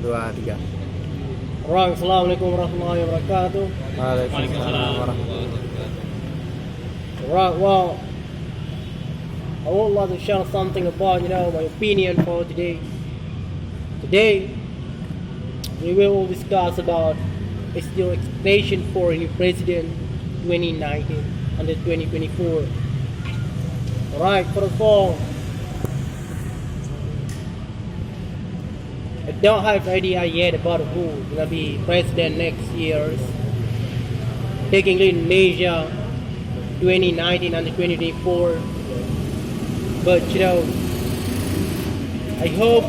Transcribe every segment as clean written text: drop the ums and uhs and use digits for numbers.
2, 3. Orang, Assalamualaikum warahmatullahi wabarakatuh. Waalaikumsalam warahmatullahi wabarakatuh. Right, well, I would like to share something about, my opinion for today. Today, we will discuss about is your expectation for a new president 2019 and 2024. Alright, first of all, I don't have idea yet about who gonna be president next year. Taking Indonesia 2019 and 2024. But I hope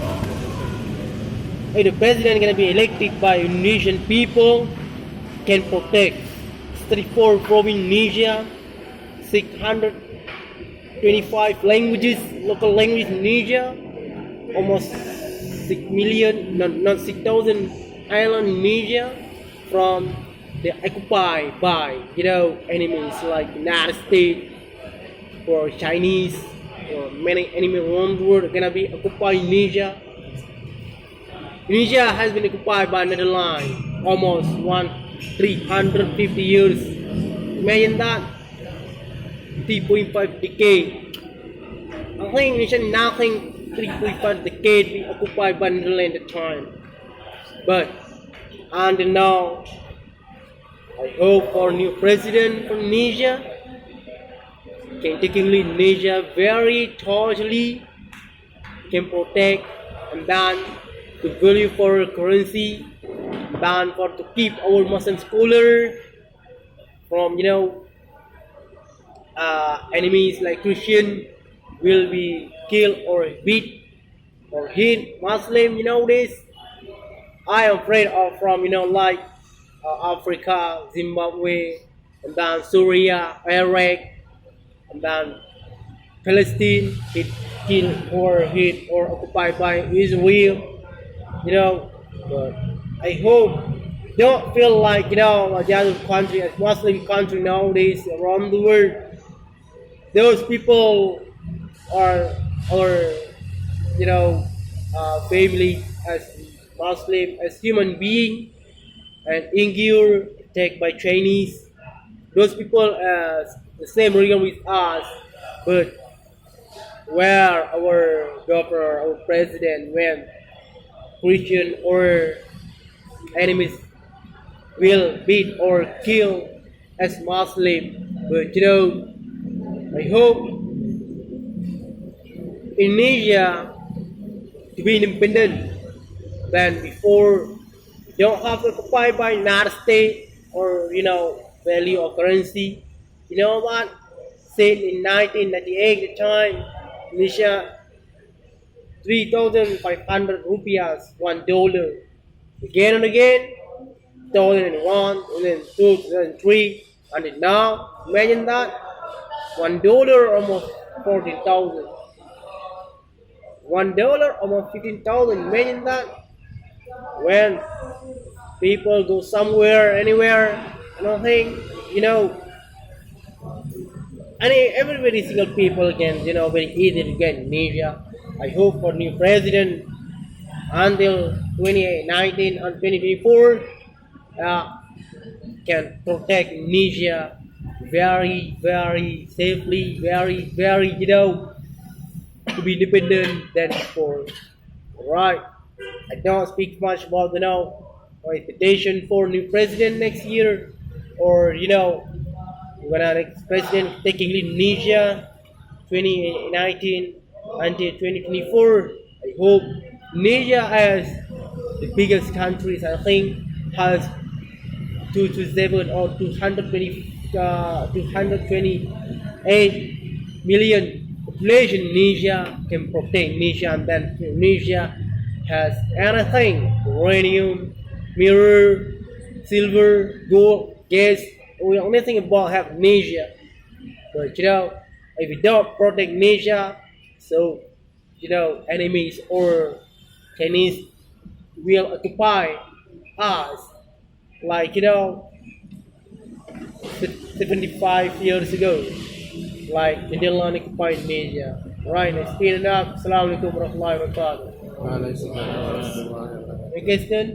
if the president gonna be elected by Indonesian people can protect 34 province Indonesia, 625 languages, local language Indonesia, almost 6 million, not 6,000 island Indonesia from the occupied by enemies like United States or Chinese or many enemies around the world are gonna be occupied Indonesia. Indonesia has been occupied by Netherlands almost 350 years. Imagine that, 3.5 decade. I think Indonesia nothing 3.5 decade be occupied by Netherlands at the time. But until now, I hope for new president from Indonesia can take Indonesia very totally, can protect and then to value for currency, then for to keep our Muslim scholar from enemies like Christian will be killed or beat or hit Muslim. This I am afraid of from like Africa, Zimbabwe, and then Syria, Iraq, and then Palestine killed or hit or occupied by Israel. But I hope don't feel like the other country as Muslim country nowadays around the world. Those people are our family as Muslim, as human being, and injured, attacked by Chinese. Those people as the same region with us, but where our governor, our president went, Christian or enemies will beat or kill as Muslim. But I hope Indonesia to be independent than before. Don't have to occupied by United States or value of currency. You know what? Said in 1998 the time, Indonesia 3,500 rupiahs, $1. Again and again, 2001, and then 2003, and then now, imagine that, $1 almost 14,000. $1 almost 15,000. Imagine that. When people go somewhere, anywhere, nothing, everybody single people can, very easy to get Indonesia. I hope for new president until 2019 and 2024 can protect Indonesia very, very safely, very, very, to be independent than before. Right. I don't speak much about my expectation for new president next year, or when our next president taking Indonesia 2019 until 2024. I hope Indonesia as the biggest countries, I think, has 227 or 228 million population. Indonesia can protect Indonesia, and then Indonesia has anything, uranium, mirror, silver, gold, gas. We don't know anything about have Indonesia. But if we don't protect Indonesia, so enemies or Chinese will occupy us like 75 years ago, like the Netherlands occupied Indonesia. Right, let's speed it up. Assalamualaikum warahmatullahi wabarakatuh. Waalaikumsalam warahmatullahi wabarakatuh. Any question?